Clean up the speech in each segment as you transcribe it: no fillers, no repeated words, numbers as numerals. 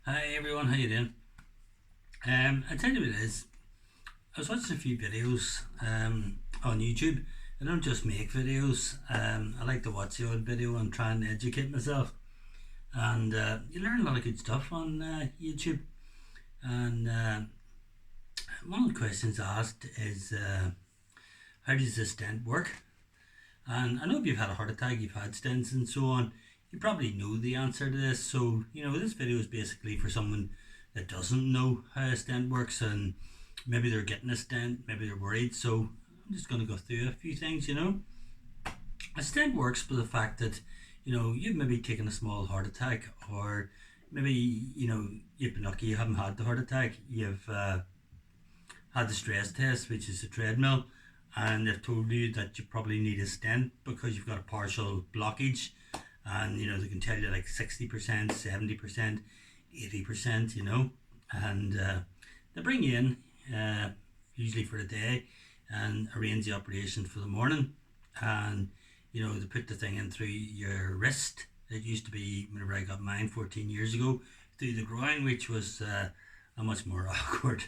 Hi everyone, how you doing? I tell you what it is. I was watching a few videos on YouTube. I don't just make videos. I like to watch the odd video and try and educate myself. And you learn a lot of good stuff on YouTube. And one of the questions asked is, how does this stent work? And I know if you've had a heart attack, you've had stents and so on, you probably know the answer to this. So, this video is basically for someone that doesn't know how a stent works and maybe they're getting a stent, maybe they're worried. So, I'm just going to go through a few things. A stent works for the fact that, you've maybe taken a small heart attack, or maybe, you've been lucky you haven't had the heart attack. You've had the stress test, which is a treadmill, and they've told you that you probably need a stent because you've got a partial blockage, and they can tell you like 60%, 70%, 80%, and they bring you in usually for a day and arrange the operation for the morning, and they put the thing in through your wrist. It used to be, whenever I got mine 14 years ago, through the groin, which was a much more awkward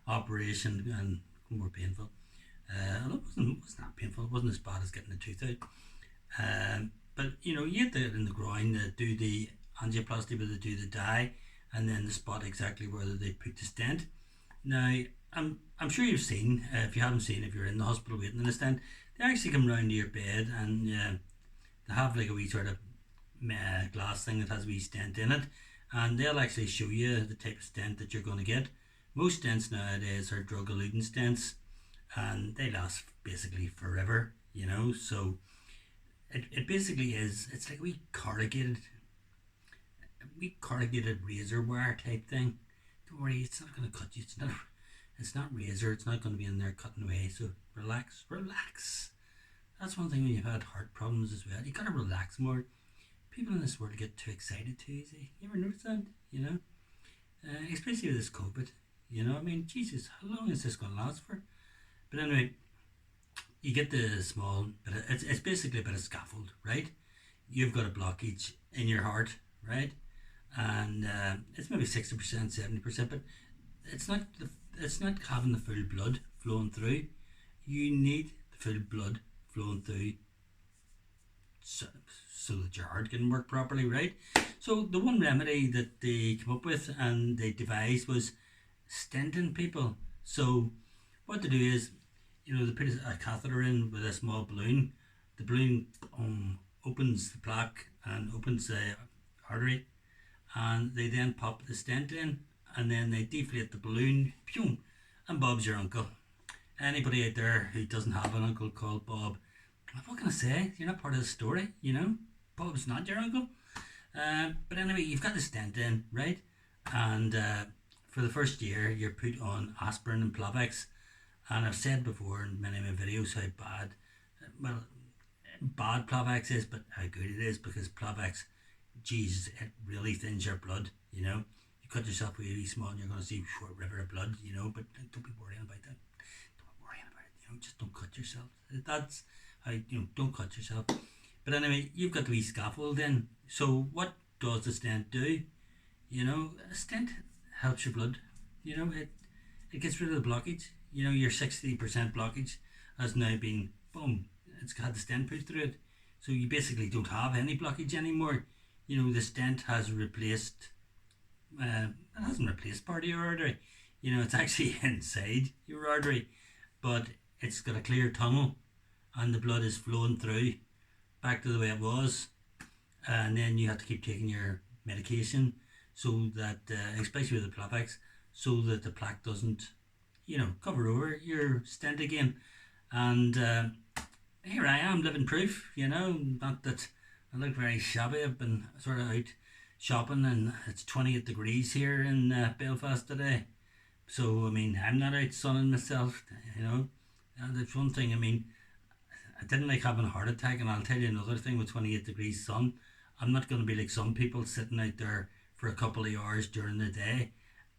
operation and more painful. Although it wasn't that painful. It wasn't as bad as getting a tooth out. But you get it in the groin. They do the angioplasty, where they do the dye, and then they spot exactly where they put the stent. Now, I'm sure you've seen. If you haven't seen, if you're in the hospital waiting in a stent, they actually come round to your bed, and they have like a wee sort of glass thing that has a wee stent in it, and they'll actually show you the type of stent that you're going to get. Most stents nowadays are drug-eluting stents, and they last basically forever. So it basically is. It's like we corrugated razor wire type thing. Don't worry, it's not going to cut you. It's not razor. It's not going to be in there cutting away. So relax. That's one thing when you've had heart problems as well. You gotta relax more. People in this world get too excited too easy. You ever notice that? Especially with this COVID. I mean, Jesus, how long is this going to last for? But anyway, you get the small, but it's basically a bit of scaffold, right? You've got a blockage in your heart, right? And it's maybe 60%, 70%, but it's not having the full blood flowing through. You need the full blood flowing through, so that your heart can work properly, right? So the one remedy that they came up with and they devised was stenting people. So what they do is, they put a catheter in with a small balloon. The balloon opens the plaque and opens the artery, and they then pop the stent in, and then they deflate the balloon, pew, and Bob's your uncle. Anybody out there who doesn't have an uncle called Bob, what can I say? You're not part of the story, Bob's not your uncle. But anyway, you've got the stent in, right? And for the first year, you're put on aspirin and Plavix. And I've said before in many of my videos how bad Plavix is, but how good it is, because Plavix, Jesus, it really thins your blood. You cut yourself really small and you're going to see a short river of blood, but don't be worrying about that. Don't be worrying about it, just don't cut yourself. That's how, don't cut yourself. But anyway, you've got the wee scaffold in. So what does the stent do? A stent helps your blood. It gets rid of the blockage. Your 60% blockage has now been, boom, it's had the stent put through it. So you basically don't have any blockage anymore. The stent has replaced, it hasn't replaced part of your artery. It's actually inside your artery, but it's got a clear tunnel and the blood is flowing through back to the way it was. And then you have to keep taking your medication, so that, especially with the Plavix, so that the plaque doesn't, cover over your stent again. And here I am, living proof, not that I look very shabby. I've been sort of out shopping, and it's 28 degrees here in Belfast today. So, I mean, I'm not out sunning myself, And that's one thing, I didn't like having a heart attack, and I'll tell you another thing with 28 degrees sun. I'm not going to be like some people sitting out there for a couple of hours during the day.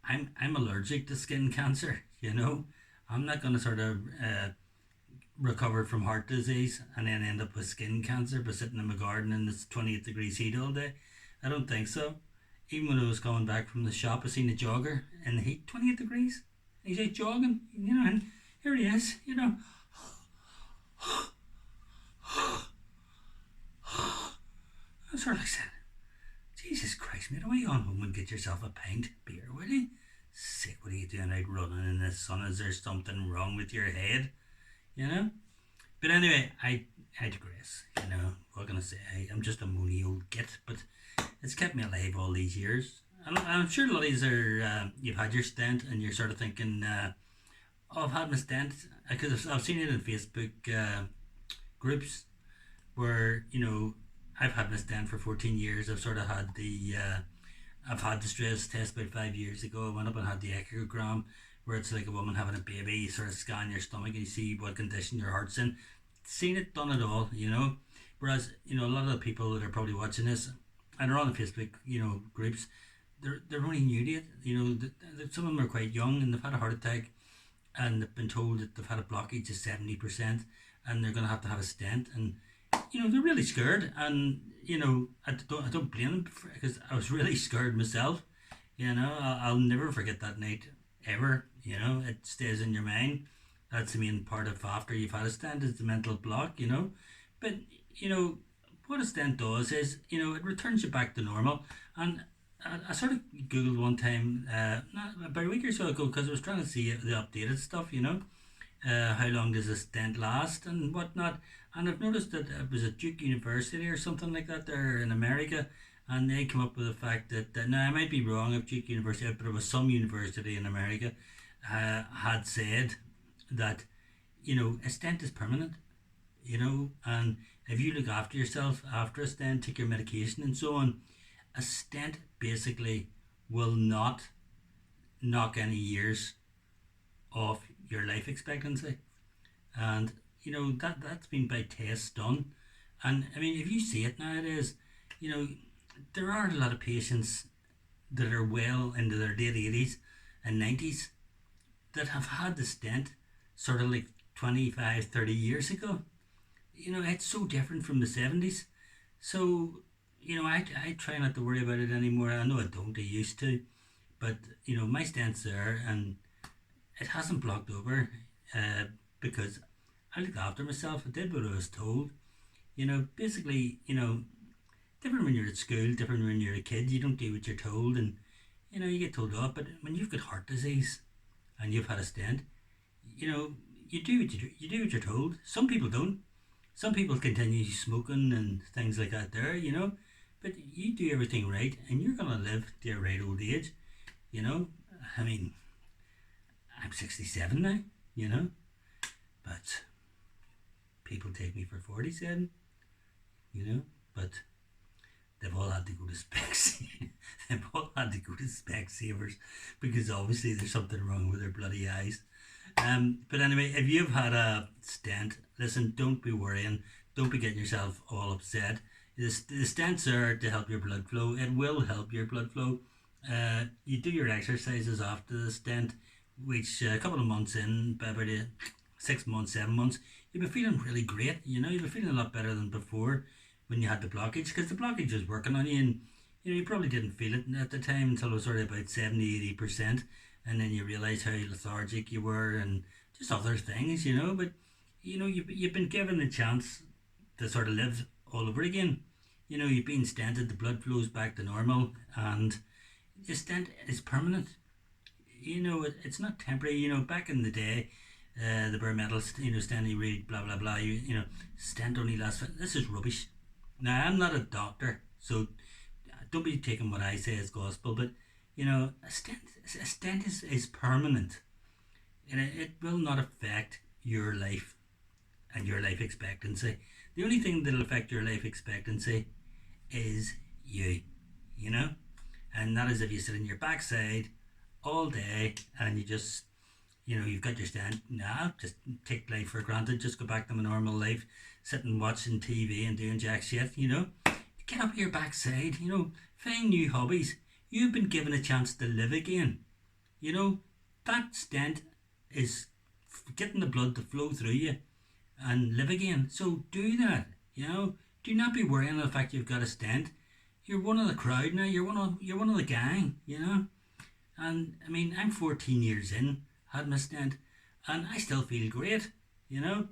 I'm allergic to skin cancer, I'm not going to sort of recover from heart disease and then end up with skin cancer by sitting in my garden in this 28 degrees heat all day. I don't think so. even when I was coming back from the shop, I seen a jogger in the heat, 28 degrees. He's out jogging, and here he is, I sort of like said, Jesus Christ, mate, why you on home and get yourself a pint of beer, will you? Sick, what are you doing out running in the sun? Is there something wrong with your head? But anyway, I digress, what can I say? I'm just a moony old git, but it's kept me alive all these years. And I'm sure a lot of these are, you've had your stent and you're sort of thinking, oh, I've had my stent, because I've seen it in Facebook groups where, I've had my stent for 14 years. I've sort of had I've had the stress test about 5 years ago. I went up and had the echogram, where it's like a woman having a baby. You sort of scan your stomach and you see what condition your heart's in. Seen it, done it all, Whereas, a lot of the people that are probably watching this and are on the Facebook, groups, they're only new to it. Some of them are quite young and they've had a heart attack and they've been told that they've had a blockage of 70% and they're going to have a stent, and they're really scared, and I don't blame them, because I was really scared myself. I'll never forget that night ever. It stays in your mind. That's the main part of after you've had a stent, is the mental block. But what a stent does is it returns you back to normal. And I sort of googled one time about a week or so ago, because I was trying to see the updated stuff. How long does a stent last and whatnot. And I've noticed that it was at Duke University or something like that there in America, and they came up with the fact that, now I might be wrong of Duke University, but it was some university in America had said that, a stent is permanent, and if you look after yourself after a stent, take your medication and so on, a stent basically will not knock any years off your life expectancy. And that's been by tests done. And I mean, if you see it nowadays, there are a lot of patients that are well into their late 80s and 90s that have had the stent sort of like 25, 30 years ago. It's so different from the 70s. So, I try not to worry about it anymore. I know I don't, I used to. But, my stent's there and it hasn't blocked over because I looked after myself. I did what I was told. Basically, different when you're at school, different when you're a kid. You don't do what you're told, and you get told off. But when you've got heart disease and you've had a stent, you do what you're told. Some people don't. Some people continue smoking and things like that. But you do everything right, and you're gonna live to your right old age. I mean, I'm 67 now. But people take me for 47, but they've all had to go to they've all had to go to Specsavers, because obviously there's something wrong with their bloody eyes. But anyway, if you've had a stent, listen, don't be worrying, don't be getting yourself all upset. The stents are to help your blood flow. It will help your blood flow. You do your exercises after the stent, which a couple of months in, by about 6 months, 7 months, you'll be feeling really great. You'll be feeling a lot better than before when you had the blockage, because the blockage was working on you, and you probably didn't feel it at the time until it was sort of about 70-80%, and then you realise how lethargic you were and just other things, but you've been given a chance to sort of live all over again. You've been stented, the blood flows back to normal, and the stent is permanent. It's not temporary. Back in the day, the bare metal, Stanley Reed, blah blah blah. Stent only lasts. This is rubbish. Now, I'm not a doctor, so don't be taking what I say as gospel. But a stent is permanent, and it will not affect your life and your life expectancy. The only thing that'll affect your life expectancy is you. And that is if you sit on your backside all day and you just, you've got your stent. Nah, just take life for granted. Just go back to my normal life, sitting watching TV and doing jack shit. Get up your backside. Find new hobbies. You've been given a chance to live again. That stent is getting the blood to flow through you and live again. So do that. Do not be worrying the fact you've got a stent. you're one of the crowd now. You're one of the gang, you know. And I mean, I'm 14 years in, had my stent, and I still feel great, you know.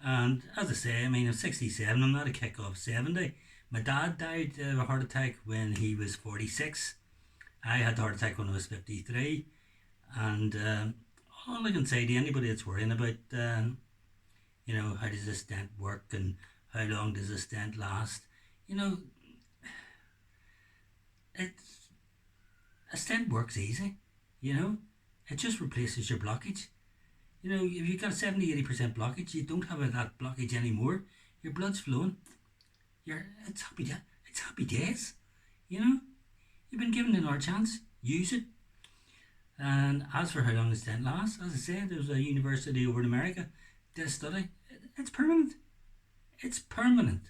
And as I say, I mean, I'm 67. I'm not a kick off 70. My dad died of a heart attack when he was 46. I had the heart attack when I was 53. And all I can say to anybody that's worrying about, you know, how does a stent work and how long does a stent last, you know, it's a stent works easy, you know. It just replaces your blockage. You know, if you've got a 70-80% blockage, you don't have that blockage anymore. Your blood's flowing. It's happy days. You know, you've been given another chance. Use it. And as for how long the stent lasts, as I said, there was a university over in America did a study. It's permanent. It's permanent.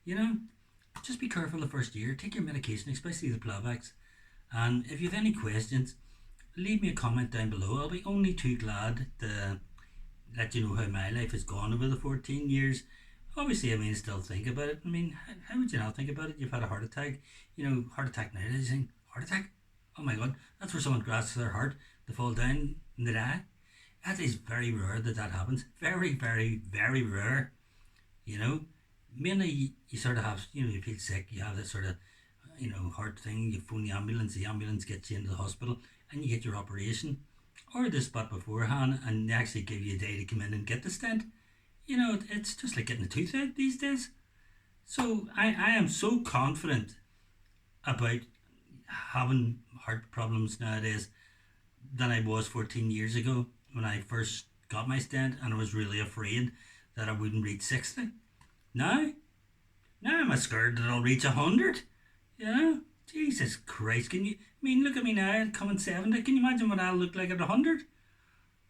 You know, just be careful the first year. Take your medication, especially the Plavix. And if you have any questions, leave me a comment down below. I'll be only too glad to let you know how my life has gone over the 14 years. Obviously, I mean, still think about it. I mean, how would you not think about it? You've had a heart attack. You know, heart attack now. They think, heart attack? Oh my God, that's where someone grasps their heart to fall down and they die. That is very rare that happens. Very, very, very rare. You know, mainly you sort of have, you know, you feel sick, you have this sort of, you know, heart thing, you phone the ambulance gets you into the hospital and you get your operation or the spot beforehand and they actually give you a day to come in and get the stent. You know, it's just like getting a tooth out these days. So I am so confident about having heart problems nowadays than I was 14 years ago when I first got my stent and I was really afraid that I wouldn't reach 60. Now I'm scared that I'll reach 100. You know? Jesus Christ, can you, I mean, look at me now, coming 70. Can you imagine what I'll look like at 100?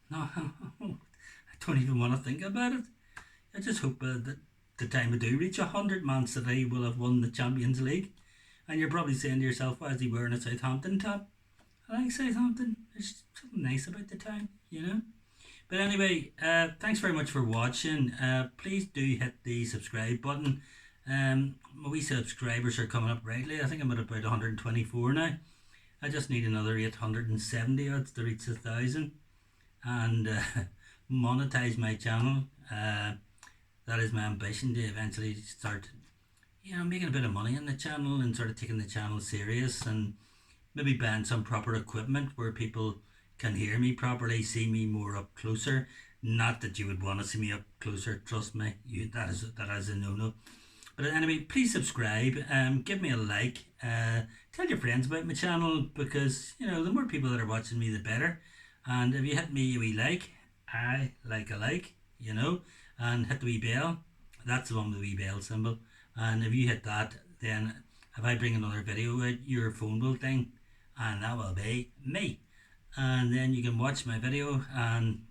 No, I don't even want to think about it. I just hope that the time I do reach 100, Man City will have won the Champions League. And you're probably saying to yourself, why is he wearing a Southampton top? I like Southampton. There's something nice about the town, you know. But anyway, thanks very much for watching. Please do hit the subscribe button. My wee subscribers are coming up rightly. I think I'm at about 124 now. I just need another 870 odds to reach 1,000 and monetize my channel. That is my ambition, to eventually start, you know, making a bit of money on the channel and sort of taking the channel serious and maybe buying some proper equipment where people can hear me properly, see me more up closer. Not that you would want to see me up closer, trust me. That is a no-no. But anyway, please subscribe, give me a like, tell your friends about my channel because, you know, the more people that are watching me, the better. And if you hit me a wee like, I like a like, you know, and hit the wee bell. That's the one with the wee bell symbol. And if you hit that, then if I bring another video out, your phone will ding, and that will be me. And then you can watch my video and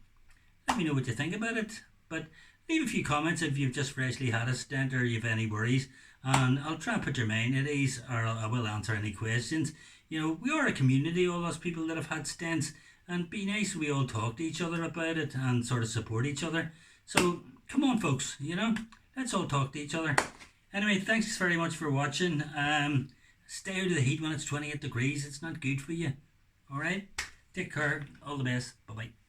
let me know what you think about it. But leave a few comments if you've just freshly had a stent or you've any worries, and I'll try and put your mind at ease, or I will answer any questions. You know, we are a community, all those people that have had stents, and be nice we all talk to each other about it and sort of support each other. So come on folks, you know, let's all talk to each other. Anyway, thanks very much for watching. Stay out of the heat when it's 28 degrees. It's not good for you. Alright, take care, all the best, bye bye.